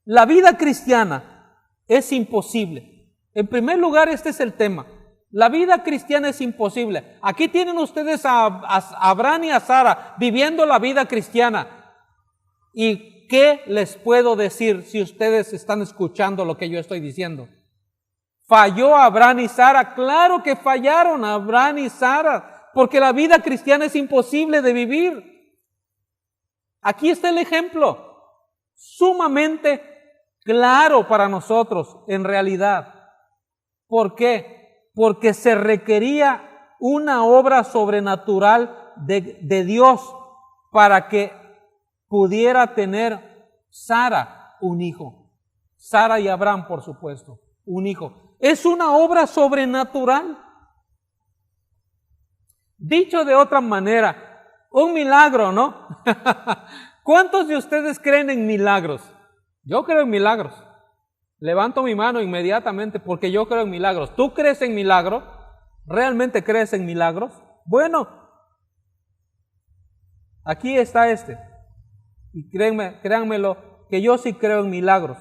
la vida cristiana es imposible. En primer lugar, este es el tema. La vida cristiana es imposible. Aquí tienen ustedes a Abraham y a Sara viviendo la vida cristiana. ¿Y qué les puedo decir si ustedes están escuchando lo que yo estoy diciendo? ¿Falló Abraham y Sara? Claro que fallaron Abraham y Sara, porque la vida cristiana es imposible de vivir. Aquí está el ejemplo, sumamente claro para nosotros en realidad. ¿Por qué? Porque se requería una obra sobrenatural de Dios para que pudiera tener Sara un hijo. Sara y Abraham, por supuesto, un hijo. Es una obra sobrenatural. Dicho de otra manera, un milagro, ¿no? ¿Cuántos de ustedes creen en milagros? Yo creo en milagros. Levanto mi mano inmediatamente porque yo creo en milagros. ¿Tú crees en milagros? ¿Realmente crees en milagros? Bueno, aquí está y créanmelo, que yo sí creo en milagros.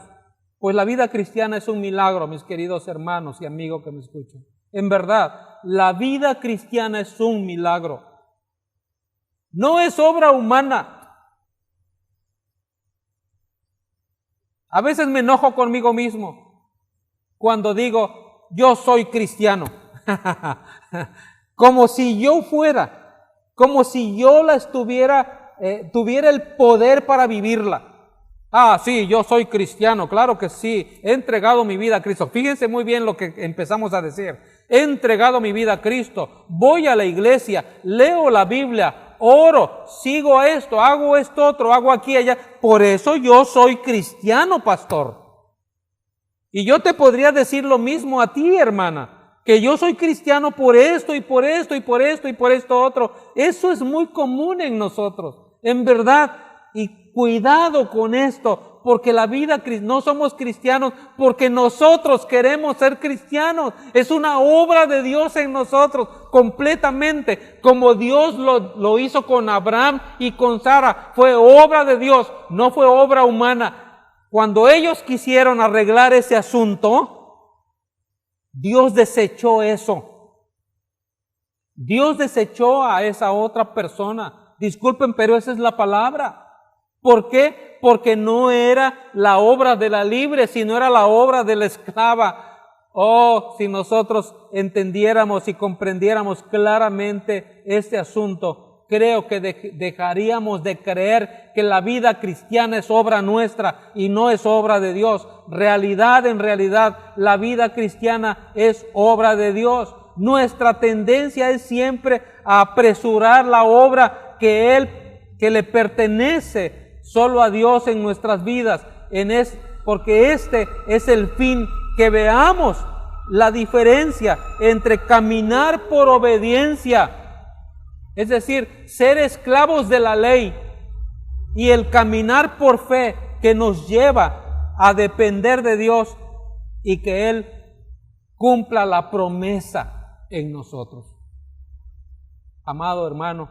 Pues la vida cristiana es un milagro, mis queridos hermanos y amigos que me escuchan. En verdad, la vida cristiana es un milagro. No es obra humana. A veces me enojo conmigo mismo cuando digo, yo soy cristiano. Como si yo fuera, como si yo tuviera el poder para vivirla. Ah, sí, yo soy cristiano, claro que sí, he entregado mi vida a Cristo. Fíjense muy bien lo que empezamos a decir. He entregado mi vida a Cristo, voy a la iglesia, leo la Biblia, oro, sigo esto, hago esto otro, hago aquí, allá. Por eso yo soy cristiano, pastor. Y yo te podría decir lo mismo a ti, hermana, que yo soy cristiano por esto y por esto y por esto y por esto otro. Eso es muy común en nosotros, en verdad. Y cuidado con esto, porque la vida, no somos cristianos porque nosotros queremos ser cristianos. Es una obra de Dios en nosotros, completamente, como Dios lo hizo con Abraham y con Sara. Fue obra de Dios, no fue obra humana. Cuando ellos quisieron arreglar ese asunto, Dios desechó eso. Dios desechó a esa otra persona. Disculpen, pero esa es la palabra. ¿Por qué? Porque no era la obra de la libre, sino era la obra de la esclava. Oh, si nosotros entendiéramos y comprendiéramos claramente este asunto, creo que dejaríamos de creer que la vida cristiana es obra nuestra y no es obra de Dios. En realidad, la vida cristiana es obra de Dios. Nuestra tendencia es siempre a apresurar la obra que le pertenece solo a Dios en nuestras vidas, porque este es el fin, que veamos la diferencia entre caminar por obediencia, es decir, ser esclavos de la ley, y el caminar por fe que nos lleva a depender de Dios y que Él cumpla la promesa en nosotros. Amado hermano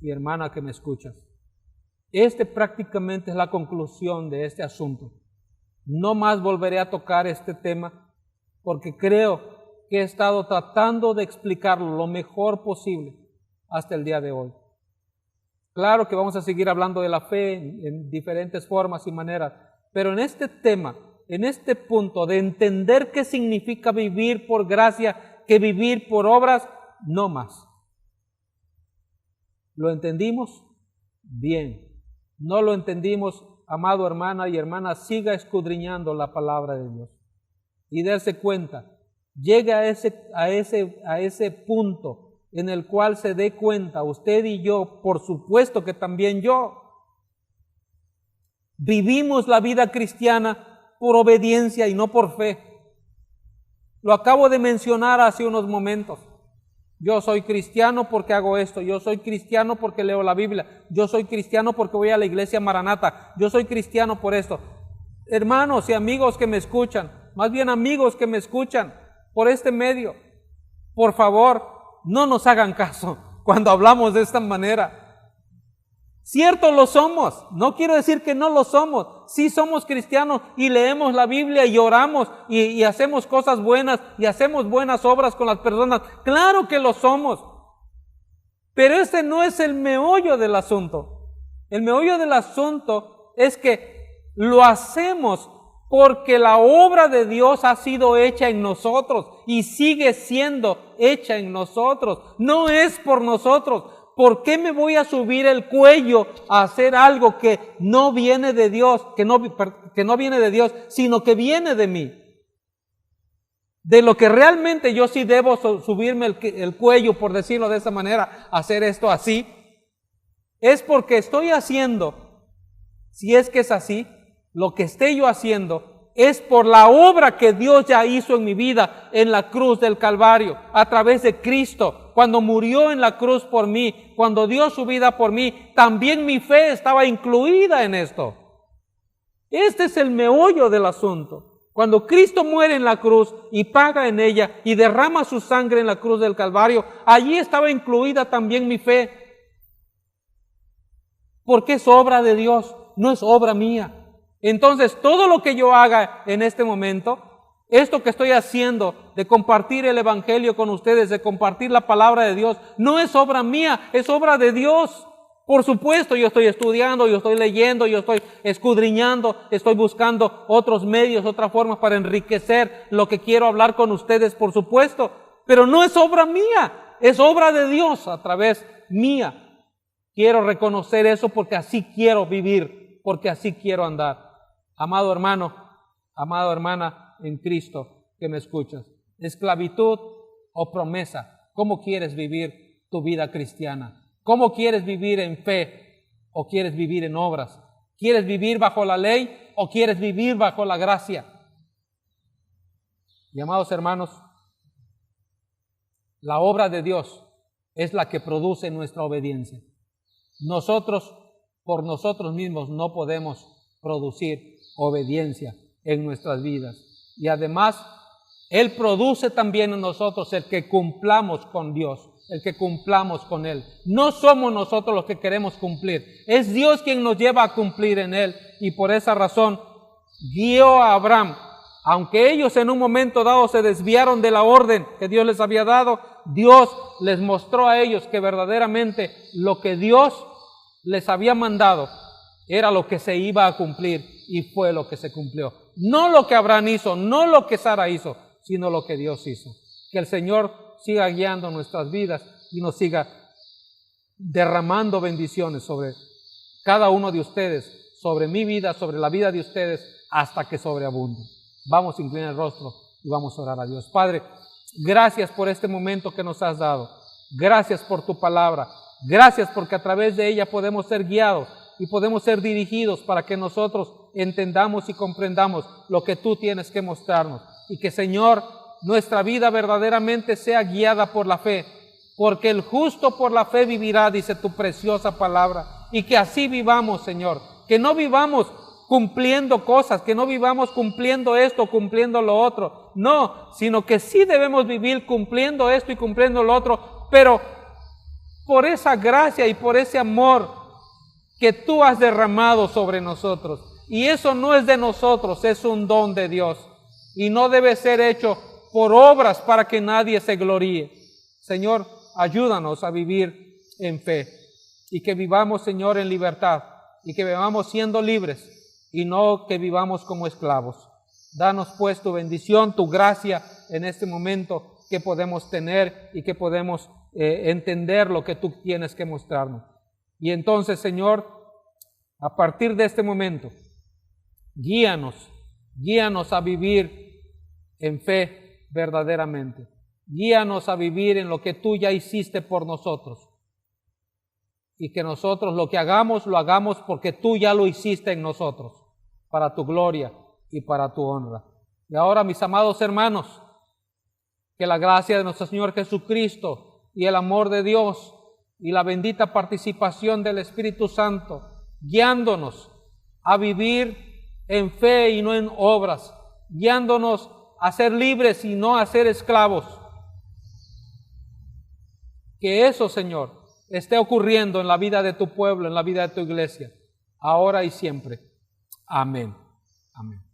y hermana que me escuchas, prácticamente es la conclusión de este asunto. No más volveré a tocar este tema porque creo que he estado tratando de explicarlo lo mejor posible hasta el día de hoy. Claro que vamos a seguir hablando de la fe en diferentes formas y maneras, pero en este tema, en este punto de entender qué significa vivir por gracia que vivir por obras, no más. ¿Lo entendimos? Bien. ¿No lo entendimos? Amado hermana y hermana, siga escudriñando la palabra de Dios y darse cuenta. Llegue a ese punto en el cual se dé cuenta, usted y yo, por supuesto que también yo, vivimos la vida cristiana por obediencia y no por fe. Lo acabo de mencionar hace unos momentos. Yo soy cristiano porque hago esto, yo soy cristiano porque leo la Biblia, yo soy cristiano porque voy a la iglesia Maranata, yo soy cristiano por esto. Hermanos y amigos que me escuchan, más bien amigos que me escuchan por este medio, por favor, no nos hagan caso cuando hablamos de esta manera. Cierto lo somos, no quiero decir que no lo somos, sí somos cristianos y leemos la Biblia y oramos y hacemos cosas buenas y hacemos buenas obras con las personas, claro que lo somos, pero ese no es el meollo del asunto. El meollo del asunto es que lo hacemos porque la obra de Dios ha sido hecha en nosotros y sigue siendo hecha en nosotros, no es por nosotros. ¿Por qué me voy a subir el cuello a hacer algo que no viene de Dios, que no viene de Dios, sino que viene de mí? De lo que realmente yo sí debo subirme el cuello, por decirlo de esa manera, hacer esto así, es porque estoy haciendo, si es que es así, lo que esté yo haciendo es por la obra que Dios ya hizo en mi vida en la cruz del Calvario, a través de Cristo. Cuando murió en la cruz por mí, cuando dio su vida por mí, también mi fe estaba incluida en esto. Este es el meollo del asunto. Cuando Cristo muere en la cruz y paga en ella y derrama su sangre en la cruz del Calvario, allí estaba incluida también mi fe. Porque es obra de Dios, no es obra mía. Entonces, todo lo que yo haga en este momento, esto que estoy haciendo de compartir el evangelio con ustedes, de compartir la palabra de Dios, no es obra mía, es obra de Dios. Por supuesto, yo estoy estudiando, yo estoy leyendo, yo estoy escudriñando, estoy buscando otros medios, otras formas para enriquecer lo que quiero hablar con ustedes, por supuesto. Pero no es obra mía, es obra de Dios a través mía. Quiero reconocer eso porque así quiero vivir, porque así quiero andar. Amado hermano, amada hermana en Cristo que me escuchas, esclavitud o promesa, ¿cómo quieres vivir tu vida cristiana? ¿Cómo quieres vivir en fe o quieres vivir en obras? ¿Quieres vivir bajo la ley o quieres vivir bajo la gracia? Y amados hermanos, la obra de Dios es la que produce nuestra obediencia. Nosotros, por nosotros mismos, no podemos producir obediencia en nuestras vidas. Y además, Él produce también en nosotros el que cumplamos con Dios, el que cumplamos con Él. No somos nosotros los que queremos cumplir, es Dios quien nos lleva a cumplir en Él. Y por esa razón, guió a Abraham. Aunque ellos en un momento dado se desviaron de la orden que Dios les había dado, Dios les mostró a ellos que verdaderamente lo que Dios les había mandado era lo que se iba a cumplir y fue lo que se cumplió. No lo que Abraham hizo, no lo que Sara hizo, sino lo que Dios hizo. Que el Señor siga guiando nuestras vidas y nos siga derramando bendiciones sobre cada uno de ustedes, sobre mi vida, sobre la vida de ustedes, hasta que sobreabunde. Vamos a inclinar el rostro y vamos a orar a Dios. Padre, gracias por este momento que nos has dado. Gracias por tu palabra. Gracias porque a través de ella podemos ser guiados y podemos ser dirigidos para que nosotros entendamos y comprendamos lo que tú tienes que mostrarnos. Y que, Señor, nuestra vida verdaderamente sea guiada por la fe, porque el justo por la fe vivirá, dice tu preciosa palabra. Y que así vivamos, Señor, que no vivamos cumpliendo cosas, que no vivamos cumpliendo esto, cumpliendo lo otro, no, sino que sí debemos vivir cumpliendo esto y cumpliendo lo otro, pero por esa gracia y por ese amor que tú has derramado sobre nosotros. Y eso no es de nosotros, es un don de Dios. Y no debe ser hecho por obras para que nadie se gloríe. Señor, ayúdanos a vivir en fe. Y que vivamos, Señor, en libertad. Y que vivamos siendo libres. Y no que vivamos como esclavos. Danos pues tu bendición, tu gracia en este momento que podemos tener y que podemos entender lo que tú tienes que mostrarnos. Y entonces, Señor, a partir de este momento, guíanos a vivir en fe verdaderamente. Guíanos a vivir en lo que tú ya hiciste por nosotros. Y que nosotros lo que hagamos, lo hagamos porque tú ya lo hiciste en nosotros, para tu gloria y para tu honra. Y ahora, mis amados hermanos, que la gracia de nuestro Señor Jesucristo y el amor de Dios y la bendita participación del Espíritu Santo, guiándonos a vivir en fe y no en obras, guiándonos a ser libres y no a ser esclavos. Que eso, Señor, esté ocurriendo en la vida de tu pueblo, en la vida de tu iglesia, ahora y siempre. Amén. Amén.